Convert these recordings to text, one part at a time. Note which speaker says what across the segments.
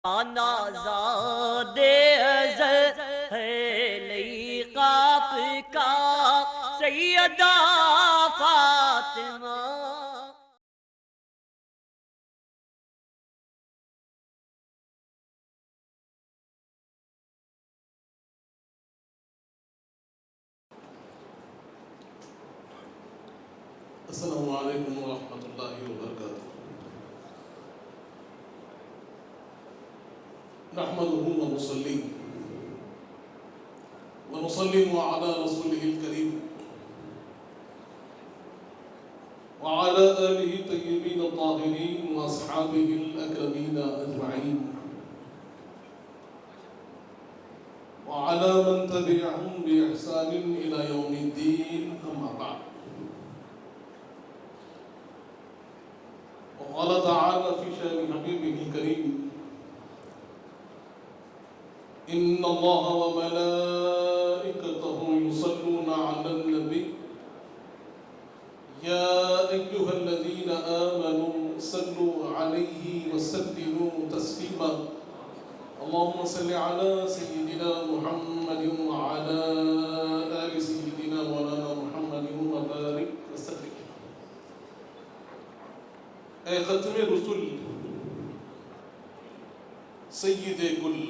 Speaker 1: نازاد ازل ہے نئی قاف کا سیدہ فاطمہ.
Speaker 2: السلام علیکم ورحمۃ اللہ وبرکاتہ. نحمده ونصلي ونسلم على رسوله الكريم وعلى آله الطيبين الطاهرين وأصحابه الأكرمين أجمعين وعلى من تبعهم بإحسان إلى يوم الدين. أما بعد. وقال تعالى في شأن حبيبه الكريم: إن الله وملائكته يصلون على النبي يا أيها الذين آمنوا صلوا عليه وسلموا تسليما. اللهم صل على سيدنا محمد وعلى آل سيدنا مولانا محمد وبارك وسلم. اے ختم رسول، سید گل،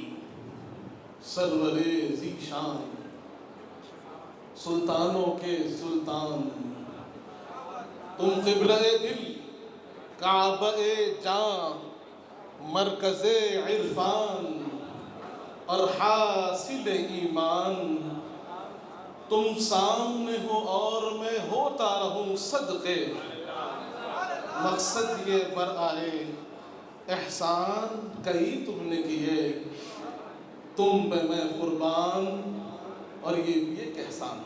Speaker 2: سرور ذیشان، سلطانوں کے سلطان، تم قبلہ دل، کعبہ جاں، مرکز عرفان اور حاصل ایمان. تم سامنے ہو اور میں ہوتا رہوں صدقے، مقصد یہ پر آئے احسان کئی تم نے کیے، تم پہ میں قربان اور یہ بھی ایک احسان.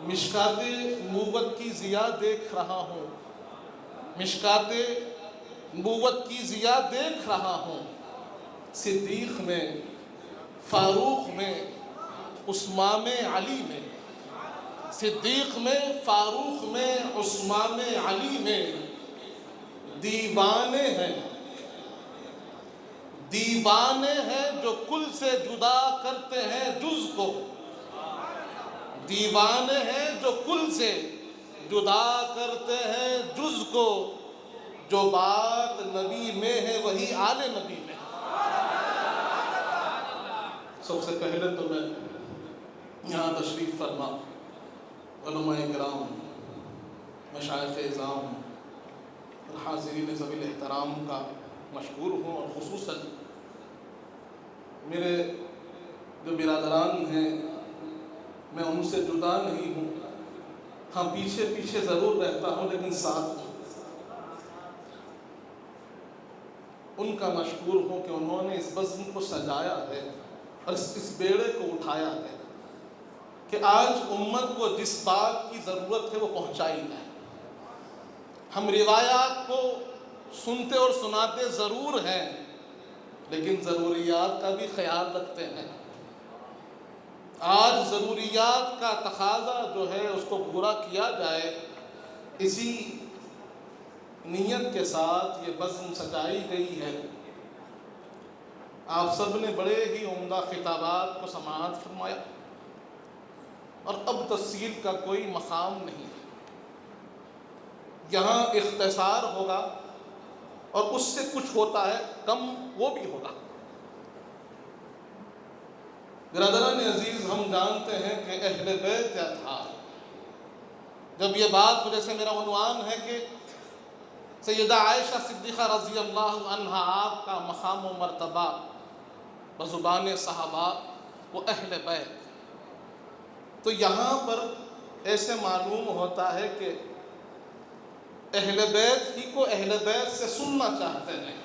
Speaker 2: مشکات نبوت کی ضیاء دیکھ رہا ہوں، مشکات نبوت کی ضیاء دیکھ رہا ہوں. صدیق میں، فاروق میں، عثمان علی میں، صدیق میں، فاروق میں، عثمان علی میں دیوانے ہیں، دیوانے ہیں جو کل سے جدا کرتے ہیں جز کو. دیوانے ہیں جو کل سے جدا کرتے ہیں جز کو. جو بات نبی میں ہے وہی آل نبی میں. سب سے پہلے تو میں یہاں تشریف فرما علماء کرام، مشائخ اعظام اور حاضرین ذوی الاحترام کا مشکور ہوں، اور خصوصاً میرے جو برادران ہیں، میں ان سے جدا نہیں ہوں. ہاں، پیچھے پیچھے ضرور رہتا ہوں لیکن ساتھ ہوں. ان کا مشکور ہوں کہ انہوں نے اس بزم کو سجایا ہے اور اس بیڑے کو اٹھایا ہے کہ آج امت کو جس بات کی ضرورت ہے وہ پہنچائی جائے. ہم روایات کو سنتے اور سناتے ضرور ہیں لیکن ضروریات کا بھی خیال رکھتے ہیں. آج ضروریات کا تقاضا جو ہے اس کو پورا کیا جائے، اسی نیت کے ساتھ یہ بزم سجائی گئی ہے. آپ سب نے بڑے ہی عمدہ خطابات کو سماعت فرمایا اور اب تفصیل کا کوئی مقام نہیں. یہاں اختصار ہوگا اور اس سے کچھ ہوتا ہے کم وہ بھی ہوگا. برادران عزیز، ہم جانتے ہیں کہ اہل بیت اطہار، جب یہ بات، جیسے میرا عنوان ہے کہ سیدہ عائشہ صدیقہ رضی اللہ عنہا، آپ کا مقام و مرتبہ بزبان صحابہ وہ اہل بیت، تو یہاں پر ایسے معلوم ہوتا ہے کہ اہل بیت ہی کو اہل بیت سے سننا چاہتے ہیں،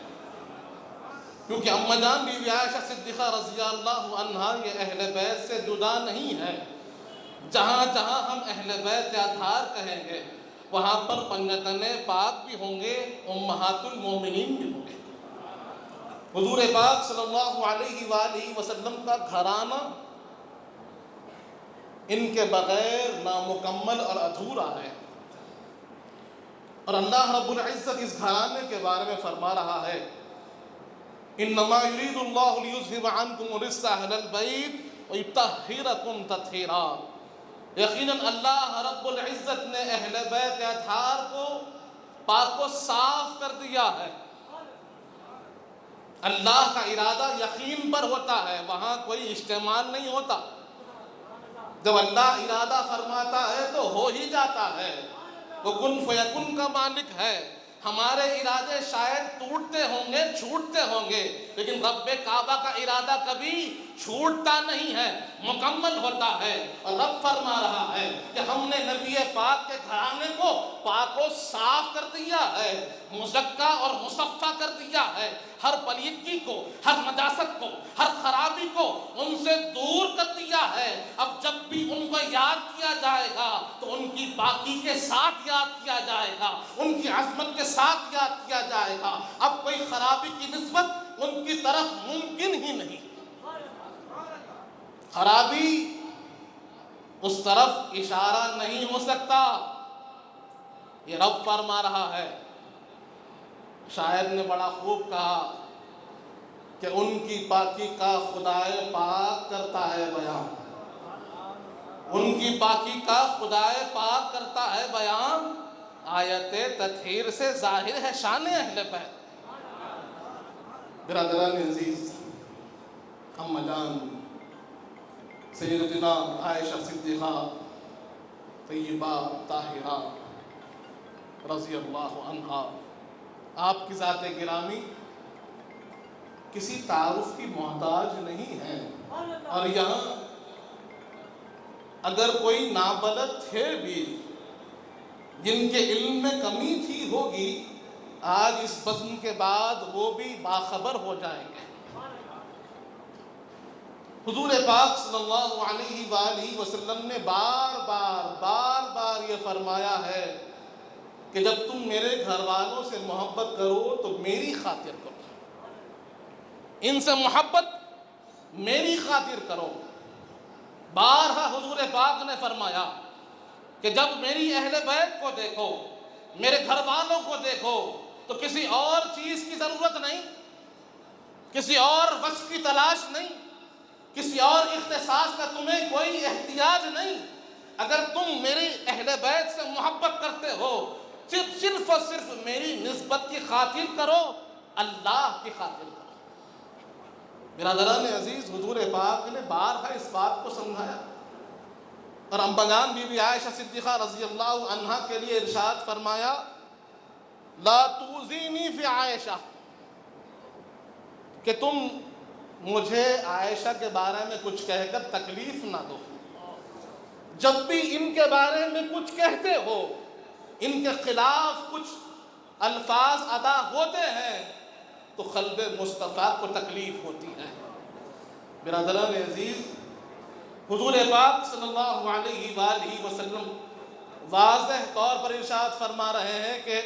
Speaker 2: کیونکہ اماں جان بی بی عائشہ صدیقہ رضی اللہ عنہا یہ اہل بیت سے جدا نہیں ہے. جہاں جہاں ہم اہل بیت اطہار کہیں گے وہاں پر پنجتن پاک بھی ہوں گے، امہات المومنین بھی ہوں گے. حضور پاک صلی اللہ علیہ وآلہ وسلم کا گھرانہ ان کے بغیر نامکمل اور ادھورا ہے. اور اللہ رب العزت اس گھرانے کے بارے میں فرما رہا ہے انما یرید اللہ لیذھب عنکم الرجس اہل البیت ویطہرکم تطہیرا، یقیناً اللہ رب العزت نے اہل بیت اطہار کو پاک و صاف کر دیا ہے۔ اللہ کا ارادہ یقین پر ہوتا ہے، وہاں کوئی استعمال نہیں ہوتا۔ جب اللہ ارادہ فرماتا ہے تو ہو ہی جاتا ہے، وہ کن فیکن کا مالک ہے۔ ہمارے ارادے شاید ٹوٹتے ہوں گے، چھوٹتے ہوں گے، لیکن رب کعبہ کا ارادہ کبھی چھوٹتا نہیں ہے، مکمل ہوتا ہے۔ اور رب فرما رہا ہے کہ ہم نے نبی پاک کے گھرانے کو پاک و صاف کر دیا ہے، مزکا اور مصفا کر دیا ہے، ہر پلیدگی کو، ہر نجاست کو، ہر خرابی کو ان سے دور کر دیا ہے۔ اب جب بھی ان کو یاد کیا جائے گا تو ان کی پاکی کے ساتھ یاد کیا جائے گا، ان کی عظمت کے ساتھ یاد کیا جائے گا۔ اب کوئی خرابی کی نسبت ان کی طرف ممکن ہی نہیں، خرابی اس طرف اشارہ نہیں ہو سکتا۔ یہ رب فرما رہا ہے۔ شاعر نے بڑا خوب کہا کہ ان کی پاکی کا خدائے پاک کرتا ہے بیان، ان کی پاکی کا خدائے پاک کرتا ہے بیان، آیت تطہیر سے ظاہر ہے شان اہل بیت۔ برادران عزیز، اماں جان سیدتنا عائشہ صدیقہ طیبہ طاہرہ رضی اللہ عنہا، آپ کی ذات گرامی کسی تعارف کی محتاج نہیں ہے، اور یہاں اگر کوئی نابلد تھے بھی جن کے علم میں کمی تھی ہوگی، آج اس بزم کے بعد وہ بھی باخبر ہو جائیں گے۔ حضور پاک صلی اللہ علیہ وآلہ وسلم نے بار بار یہ فرمایا ہے کہ جب تم میرے گھر والوں سے محبت کرو تو میری خاطر کرو، ان سے محبت میری خاطر کرو۔ بارہا حضور پاک نے فرمایا کہ جب میری اہل بیت کو دیکھو، میرے گھر والوں کو دیکھو، تو کسی اور چیز کی ضرورت نہیں، کسی اور وصف کی تلاش نہیں، کسی اور اختصاص کا تمہیں کوئی احتیاج نہیں۔ اگر تم میری اہل بیت سے محبت کرتے ہو، صرف اور صرف میری نسبت کی خاطر کرو، اللہ کی خاطر کرو۔ برادران عزیز، حضور پاک نے بارہا اس بات کو سمجھایا، اور اماں جان بی بی عائشہ صدیقہ رضی اللہ عنہا کے لیے ارشاد فرمایا لا توزینی فی عائشہ، کہ تم مجھے عائشہ کے بارے میں کچھ کہہ کر تکلیف نہ دو۔ جب بھی ان کے بارے میں کچھ کہتے ہو، ان کے خلاف کچھ الفاظ ادا ہوتے ہیں تو قلب مصطفیٰ کو تکلیف ہوتی ہے۔ برادران عزیز، حضور پاک صلی اللہ علیہ وآلہ وسلم واضح طور پر ارشاد فرما رہے ہیں کہ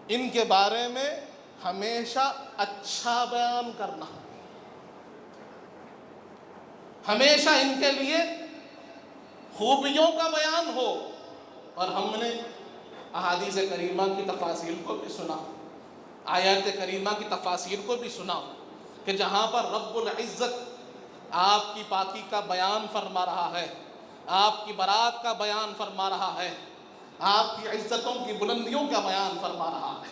Speaker 2: ان کے بارے میں ہمیشہ اچھا بیان کرنا، ہمیشہ ان کے لیے خوبیوں کا بیان ہو۔ اور ہم نے احادیث کریمہ کی تفاسیر کو بھی سنا، آیات کریمہ کی تفاسیر کو بھی سنا کہ جہاں پر رب العزت آپ کی پاکی کا بیان فرما رہا ہے، آپ کی برات کا بیان فرما رہا ہے، آپ کی عزتوں کی بلندیوں کا بیان فرما رہا ہے۔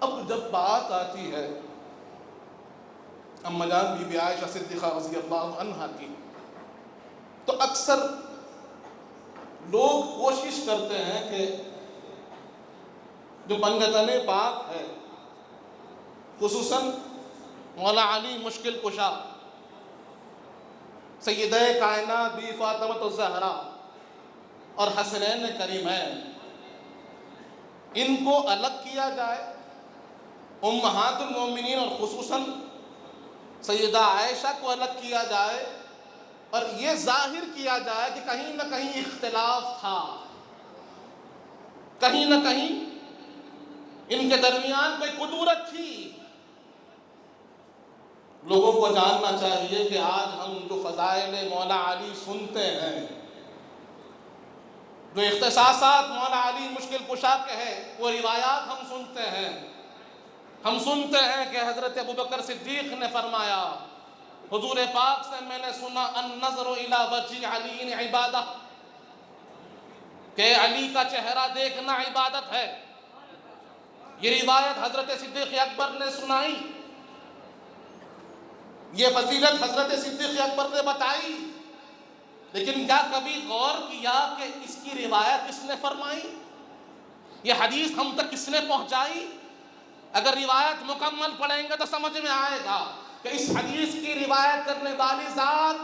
Speaker 2: اب جب بات آتی ہے اماں جان بی بی عائشہ صدیقہ رضی اللہ عنہا کی، تو اکثر لوگ کوشش کرتے ہیں کہ جو بنگتن پاک ہے، خصوصاً مولا علی مشکل کشا، سیدہ کائنات بی فاطمہ الزہرا اور حسنین کریمین، ان کو الگ کیا جائے، امہات المومنین اور خصوصاً سیدہ عائشہ کو الگ کیا جائے، اور یہ ظاہر کیا جائے کہ کہیں نہ کہیں اختلاف تھا، کہیں نہ کہیں ان کے درمیان کوئی کدورت تھی۔ لوگوں کو جاننا چاہیے کہ آج ہم جو فضائل مولا علی سنتے ہیں، جو اختصاصات مولا علی مشکل کشا کے ہیں وہ روایات ہم سنتے ہیں. ہم سنتے ہیں کہ حضرت ابوبکر صدیق نے فرمایا حضور پاک سے میں نے سنا النظر الی وجہ علی عبادہ، کہ علی کا چہرہ دیکھنا عبادت ہے. یہ روایت حضرت صدیق اکبر نے سنائی، یہ فضیلت حضرت صدیق اکبر نے بتائی. لیکن کیا کبھی غور کیا کہ اس کی روایت کس نے فرمائی؟ یہ حدیث ہم تک کس نے پہنچائی؟ اگر روایت مکمل پڑھیں گے تو سمجھ میں آئے گا کہ اس حدیث کی روایت کرنے والی ذات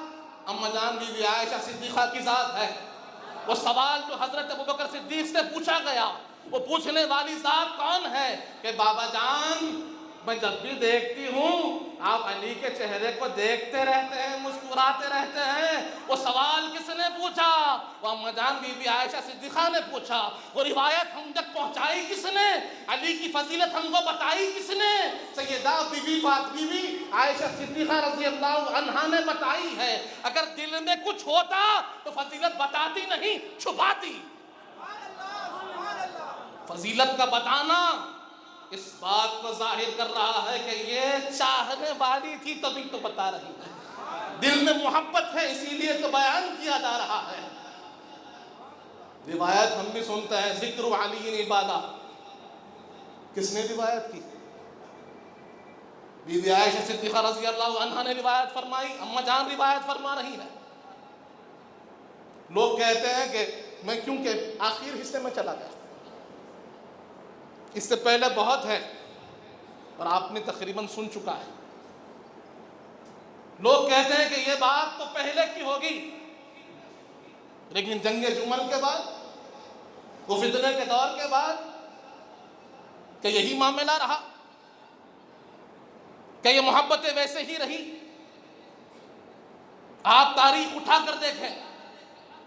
Speaker 2: اما جان بی بی عائشہ صدیقہ کی ذات ہے. وہ سوال جو حضرت ابوبکر صدیق سے پوچھا گیا، وہ پوچھنے والی ذات کون ہے؟ کہ بابا جان میں جب بھی دیکھتی ہوں آپ علی کے چہرے کو دیکھتے رہتے ہیں، مسکراتے رہتے ہیں. وہ سوال کس نے پوچھا؟ وہ اما جان بی بی عائشہ صدیقہ نے پوچھا. وہ روایت ہم تک پہنچائی کس نے؟ علی کی فضیلت ہم کو بتائی کس نے؟ سیدہ بی بی عائشہ صدیقہ رضی اللہ عنہا نے بتائی ہے. اگر دل میں کچھ ہوتا تو فضیلت بتاتی نہیں، چھپاتی. فضیلت کا بتانا اس بات کو ظاہر کر رہا ہے کہ یہ چاہنے والی تھی تبھی تو بتا رہی ہے. دل میں محبت ہے اسی لیے تو بیان کیا جا رہا ہے. روایت ہم بھی سنتے ہیں ذکر علی عبادہ. کس نے روایت کی؟ بی بی عائشہ صدیقہ رضی اللہ عنہا نے روایت فرمائی. اما جان روایت فرما رہی ہے. لوگ کہتے ہیں کہ میں کیونکہ آخر حصے میں چلا گیا، اس سے پہلے بہت ہے اور آپ نے تقریباً سن چکا ہے. لوگ کہتے ہیں کہ یہ بات تو پہلے کی ہوگی، لیکن جنگ جمل کے بعد، وہ فتنے کے دور کے بعد کہ یہی معاملہ رہا، کہ یہ محبتیں ویسے ہی رہی. آپ تاریخ اٹھا کر دیکھیں،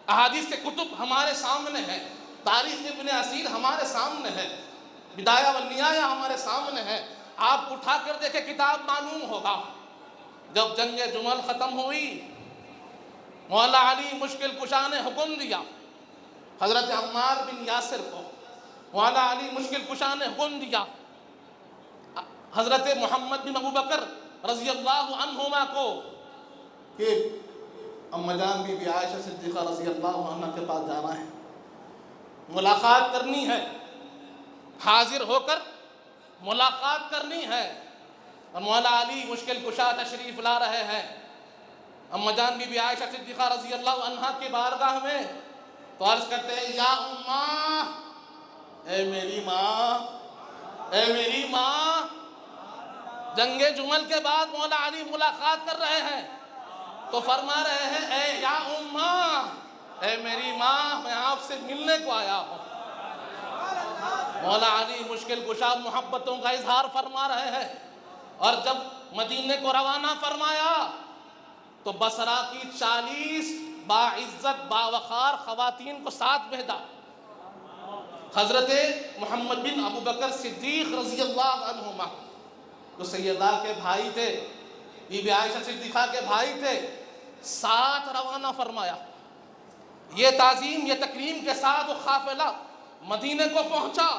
Speaker 2: احادیث کے کتب ہمارے سامنے ہیں، تاریخ ابن اسیر ہمارے سامنے ہے، بدایہ والنہایہ ہمارے سامنے ہے. آپ اٹھا کر دیکھیں کتاب معلوم ہوگا. جب جنگ جمل ختم ہوئی، مولا علی مشکل کشا نے حکم دیا حضرت عمار بن یاسر کو. مولا علی مشکل کشا نے حکم دیا حضرت محمد بن ابوبکر رضی اللہ عنہما کو کہ اما جان بی بی عائشہ صدیقہ رضی اللہ عنہ کے پاس جانا ہے، ملاقات کرنی ہے، حاضر ہو کر ملاقات کرنی ہے. اور مولا علی مشکل کشا تشریف لا رہے ہیں اما جان بی بی عائشہ صدیقہ رضی اللہ عنہا کی بارگاہ میں. تو عرض کرتے ہیں یا اماں، اے میری ماں، اے میری ماں. جنگ جمل کے بعد مولا علی ملاقات کر رہے ہیں تو فرما رہے ہیں اے یا اماں، اے میری ماں، میں آپ سے ملنے کو آیا ہوں. مولا علی مشکل کشا محبتوں کا اظہار فرما رہے ہیں. اور جب مدینے کو روانہ فرمایا تو بصرہ کی 40 باعزت باوقار خواتین کو ساتھ بھیجا. حضرت محمد بن ابوبکر صدیق رضی اللہ عنہما جو سیدہ کے بھائی تھے، بی بی عائشہ صدیقہ کے بھائی تھے، ساتھ روانہ فرمایا. یہ تعظیم، یہ تکریم کے ساتھ وہ قافلہ مدینے کو پہنچا.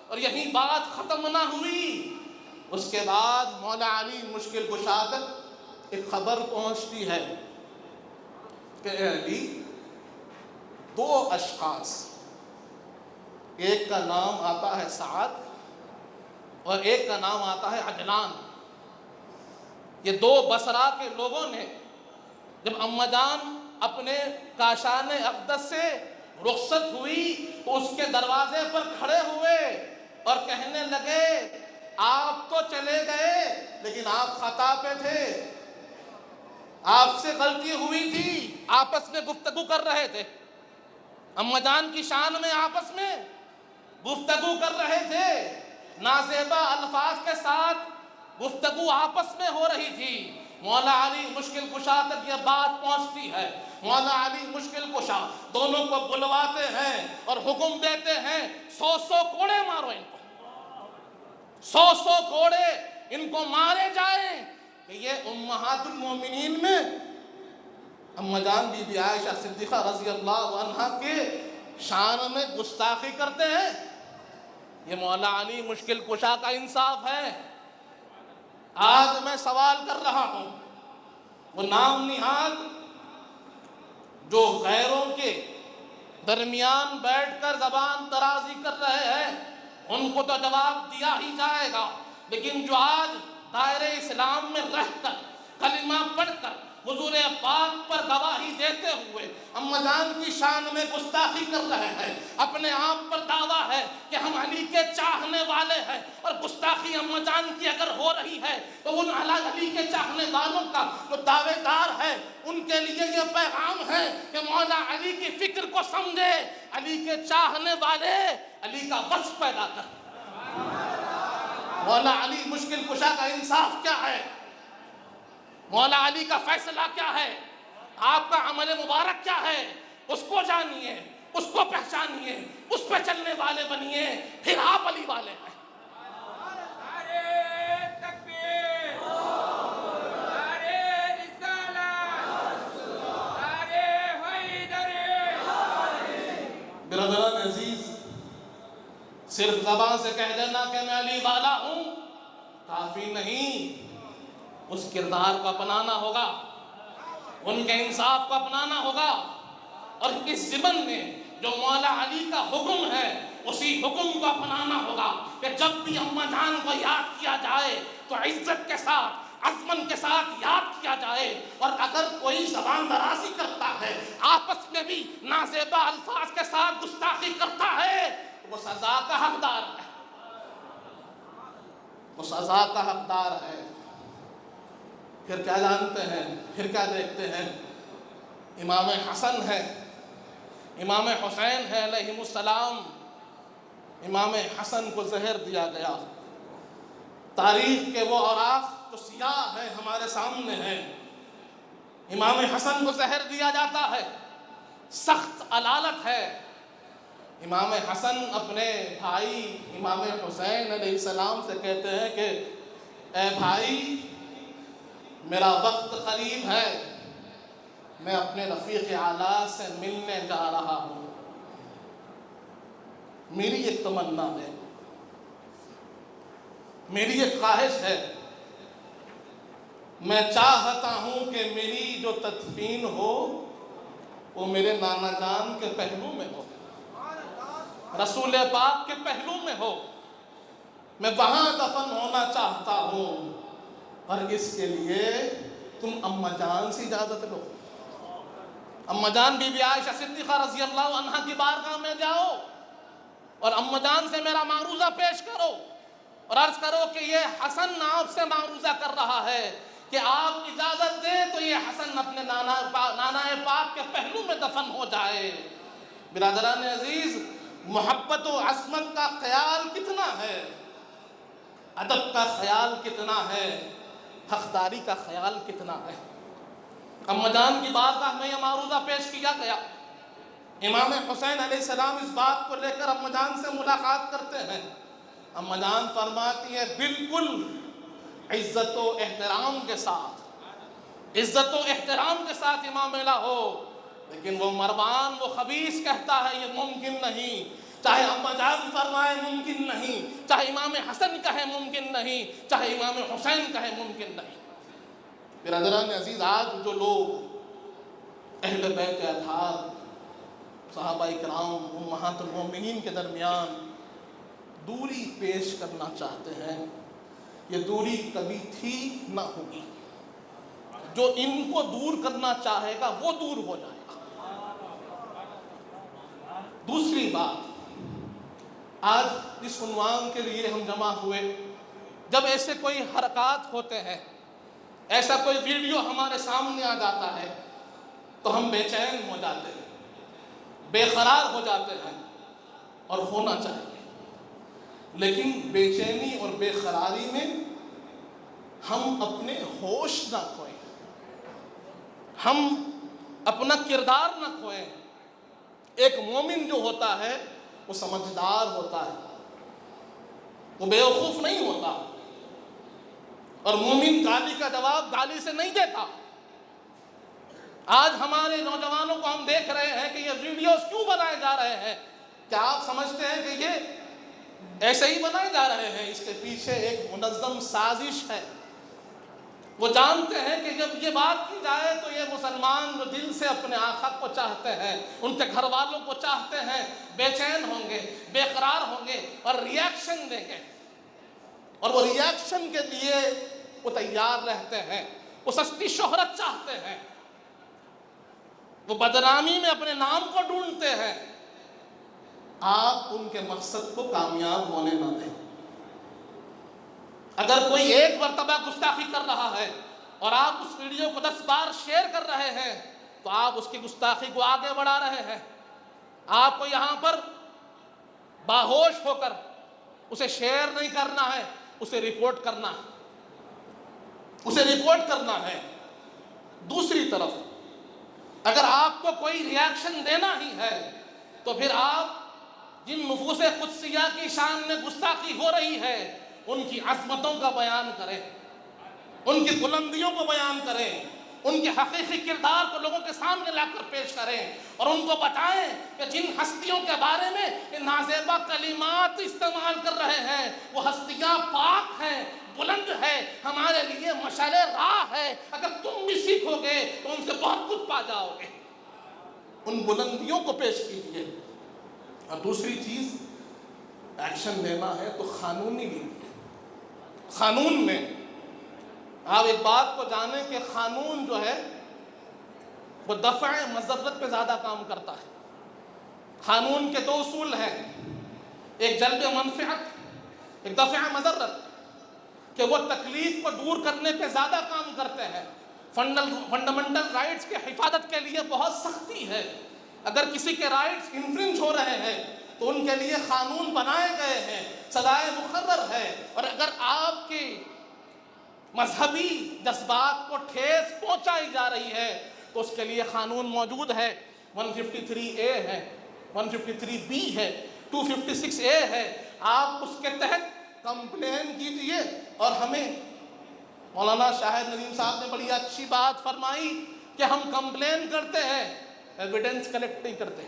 Speaker 2: اور یہی بات ختم نہ ہوئی، اس کے بعد مولا علی مشکل کشا تک ایک خبر پہنچتی ہے کہ اے علی، 2 اشخاص، ایک کا نام آتا ہے سعد اور ایک کا نام آتا ہے عدنان. یہ 2 بصرہ کے لوگوں نے جب اما جان اپنے کاشان اقدس سے رخصت ہوئی تو اس کے دروازے پر کھڑے ہوئے اور کہنے لگے آپ تو چلے گئے لیکن آپ خطا پہ تھے، آپ سے غلطی ہوئی تھی. آپس میں گفتگو کر رہے تھے، اما جان کی شان میں آپس میں گفتگو کر رہے تھے، نازیبا الفاظ کے ساتھ گفتگو آپس میں ہو رہی تھی. مولا علی مشکل کشا تک یہ بات پہنچتی ہے. مولا علی مشکل کشا دونوں کو بلواتے ہیں اور حکم دیتے ہیں 100 کوڑے مارو ان کو، 100 کوڑے ان کو مارے جائیں. کہ یہ امہات المومنین میں اما جان بی بی عائشہ صدیقہ رضی اللہ عنہا کے شان میں گستاخی کرتے ہیں. یہ مولا علی مشکل کشا کا انصاف ہے. آج میں سوال کر رہا ہوں، وہ نام نہاد جو غیروں کے درمیان بیٹھ کر زبان درازی کر رہے ہیں، ان کو تو جواب دیا ہی جائے گا، لیکن جو آج دائرہ اسلام میں رہ کر کلمہ پڑھ کر حضور پاک پر گواہی دیتے ہوئے اماں جان کی شان میں گستاخی کر رہے ہیں، اپنے آپ پر دعویٰ ہے کہ ہم علی کے چاہنے والے ہیں، اور گستاخی اماں جان کی اگر ہو رہی ہے تو ان علی کے چاہنے والوں کا جو دعوے دار ہے ان کے لیے یہ پیغام ہے کہ مولا علی کی فکر کو سمجھے، علی کے چاہنے والے علی کا وصف پیدا کر. مولا علی مشکل کشا کا انصاف کیا ہے؟ مولا علی کا فیصلہ کیا ہے؟ آپ کا عمل مبارک کیا ہے؟ اس کو جانیے، اس کو پہچانیے، اس پہ چلنے والے بنیے، پھر آپ علی والے ہیں. برادران عزیز، صرف زبان سے کہہ دینا کہ میں علی والا ہوں کافی نہیں. اس کردار کو اپنانا ہوگا، ان کے انصاف کو اپنانا ہوگا، اور اس ضمن میں جو مولا علی کا حکم ہے اسی حکم کو اپنانا ہوگا کہ جب بھی اماں جان کو یاد کیا جائے تو عزت کے ساتھ، عظمت کے ساتھ یاد کیا جائے. اور اگر کوئی زبان درازی کرتا ہے، آپس میں بھی نازیبا الفاظ کے ساتھ گستاخی کرتا ہے، تو وہ سزا کا حقدار ہے، وہ سزا کا حقدار ہے. پھر کیا جانتے ہیں، پھر کیا دیکھتے ہیں؟ امام حسن ہے، امام حسین ہے علیہم السلام. امام حسن کو زہر دیا گیا. تاریخ کے وہ اوراق جو سیاہ ہیں ہمارے سامنے ہیں. امام حسن کو زہر دیا جاتا ہے، سخت علالت ہے. امام حسن اپنے بھائی امام حسین علیہ السلام سے کہتے ہیں کہ اے بھائی، میرا وقت قریب ہے، میں اپنے رفیق اعلیٰ سے ملنے جا رہا ہوں. میری ایک تمنا ہے، میری ایک خواہش ہے، میں چاہتا ہوں کہ میری جو تدفین ہو وہ میرے نانا جان کے پہلو میں ہو، رسول پاک کے پہلو میں ہو. میں وہاں دفن ہونا چاہتا ہوں، اور اس کے لیے تم اماں جان سے اجازت لو. اماں جان بی بی عائشہ صدیقہ رضی اللہ عنہ کی بارگاہ میں جاؤ اور اماں جان سے میرا معروضہ پیش کرو اور عرض کرو کہ یہ حسن آپ سے معروضہ کر رہا ہے کہ آپ اجازت دیں تو یہ حسن اپنے نانا پاک کے پہلو میں دفن ہو جائے. برادران عزیز، محبت و عظمت کا خیال کتنا ہے، ادب کا خیال کتنا ہے، حقداری کا خیال کتنا ہے. اماں جان کی بارگاہ میں یہ معروضہ پیش کیا گیا. امام حسین علیہ السلام اس بات کو لے کر اماں جان سے ملاقات کرتے ہیں. اماں جان فرماتی ہے بالکل عزت و احترام کے ساتھ، عزت و احترام کے ساتھ امام ملا ہو. لیکن وہ مروان، وہ خبیث کہتا ہے یہ ممکن نہیں. چاہے اماں جان فرمائے ممکن نہیں، چاہے امام حسن کہے ممکن نہیں، چاہے امام حسین کہے ممکن نہیں. برادران عزیز، آج جو لوگ اہل بیت اطہار، صحابہ کرام، امہات المومنین کے درمیان دوری پیش کرنا چاہتے ہیں، یہ دوری کبھی تھی نہ ہوگی. جو ان کو دور کرنا چاہے گا وہ دور ہو جائے گا. دوسری بات، آج اس عنوان کے لیے ہم جمع ہوئے، جب ایسے کوئی حرکات ہوتے ہیں، ایسا کوئی ویڈیو ہمارے سامنے آ جاتا ہے تو ہم بے چین ہو جاتے ہیں، بے قرار ہو جاتے ہیں، اور ہونا چاہیے. لیکن بے چینی اور بے قراری میں ہم اپنے ہوش نہ کھوئیں، ہم اپنا کردار نہ کھوئیں. ایک مومن جو ہوتا ہے وہ سمجھدار ہوتا ہے، وہ بیوقوف نہیں ہوتا. اور مومن گالی کا جواب گالی سے نہیں دیتا. آج ہمارے نوجوانوں کو ہم دیکھ رہے ہیں کہ یہ ویڈیوز کیوں بنائے جا رہے ہیں؟ کیا آپ سمجھتے ہیں کہ یہ ایسے ہی بنائے جا رہے ہیں؟ اس کے پیچھے ایک منظم سازش ہے۔ وہ جانتے ہیں کہ جب یہ بات کی جائے تو یہ مسلمان جو دل سے اپنے آقا کو چاہتے ہیں، ان کے گھر والوں کو چاہتے ہیں، بے چین ہوں گے، بے قرار ہوں گے اور ریاکشن دیں گے، اور وہ ریاکشن کے لیے وہ تیار رہتے ہیں۔ وہ سستی شہرت چاہتے ہیں، وہ بدنامی میں اپنے نام کو ڈھونڈتے ہیں۔ آپ ان کے مقصد کو کامیاب ہونے نہ دیں۔ اگر کوئی ایک مرتبہ گستاخی کر رہا ہے اور آپ اس ویڈیو کو 10 بار شیئر کر رہے ہیں تو آپ اس کی گستاخی کو آگے بڑھا رہے ہیں۔ آپ کو یہاں پر باہوش ہو کر اسے شیئر نہیں کرنا ہے، اسے رپورٹ کرنا ہے، اسے رپورٹ کرنا ہے۔ دوسری طرف اگر آپ کو کوئی ریاکشن دینا ہی ہے تو پھر آپ جن نفوس قدسیہ کی شان میں گستاخی ہو رہی ہے ان کی عظمتوں کا بیان کریں، ان کی بلندیوں کو بیان کریں، ان کے حقیقی کردار کو لوگوں کے سامنے لا کر پیش کریں، اور ان کو بتائیں کہ جن ہستیوں کے بارے میں یہ نازیبہ کلمات استعمال کر رہے ہیں وہ ہستیاں پاک ہیں، بلند ہے، ہمارے لیے مشعل راہ ہے۔ اگر تم بھی سیکھو گے تو ان سے بہت کچھ پا جاؤ گے۔ ان بلندیوں کو پیش کیجیے۔ اور دوسری چیز، ایکشن لینا ہے تو قانونی لیجیے۔ قانون میں آپ ایک بات کو جانیں کہ قانون جو ہے وہ دفع مضرت پہ زیادہ کام کرتا ہے۔ قانون کے 2 اصول ہیں، ایک جلب منفعت، ایک دفع مضرت، کہ وہ تکلیف کو دور کرنے پہ زیادہ کام کرتے ہیں۔ فنڈامنٹل رائٹس کے حفاظت کے لیے بہت سختی ہے۔ اگر کسی کے رائٹس انفرنج ہو رہے ہیں تو ان کے لیے قانون بنائے گئے ہیں، سزائیں مقرر ہے، اور اگر آپ کے مذہبی جذبات کو ٹھیس پہنچائی جا رہی ہے تو اس کے لیے قانون موجود ہے۔ 153A ہے، 153B ہے، 256A ہے۔ آپ اس کے تحت کمپلین کیجئے، اور ہمیں مولانا شاہد ندیم صاحب نے بڑی اچھی بات فرمائی کہ ہم کمپلین کرتے ہیں، ایویڈنس کلیکٹ نہیں کرتے۔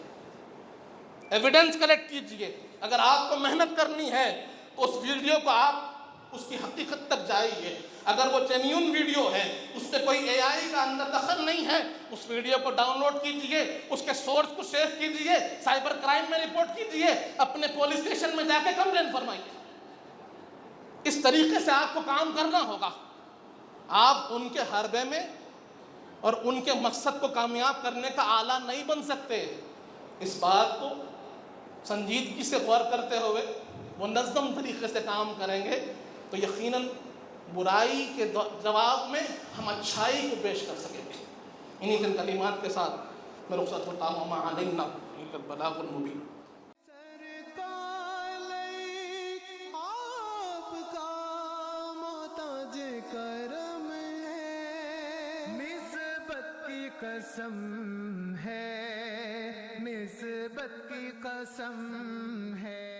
Speaker 2: ایویڈنس کلیکٹ کیجئے۔ اگر آپ کو محنت کرنی ہے تو اس ویڈیو کو آپ اس کی حقیقت تک جائیے۔ اگر وہ جینیون ویڈیو ہے، اس پہ کوئی AI کا اندر دخل نہیں ہے، اس ویڈیو کو ڈاؤن لوڈ کیجئے، اس کے سورس کو سیو کیجئے، سائبر کرائم میں رپورٹ کیجئے، اپنے پولیس اسٹیشن میں جا کے کمپلین فرمائیے۔ اس طریقے سے آپ کو کام کرنا ہوگا۔ آپ ان کے حربے میں اور ان کے مقصد کو کامیاب کرنے کا آلہ نہیں بن سکتے۔ اس بات کو سنجیدگی سے غور کرتے ہوئے منظم طریقے سے کام کریں گے تو یقیناً برائی کے جواب میں ہم اچھائی کو پیش کر سکیں گے۔ انہی چند کلمات کے ساتھ میں رخصت ہوتا ہوں۔ وما علینا الا البلاغ المبین۔
Speaker 3: آپ کا محتاج کرم ہے، نسبت کی قسم ہے، نسبت کی قسم ہے۔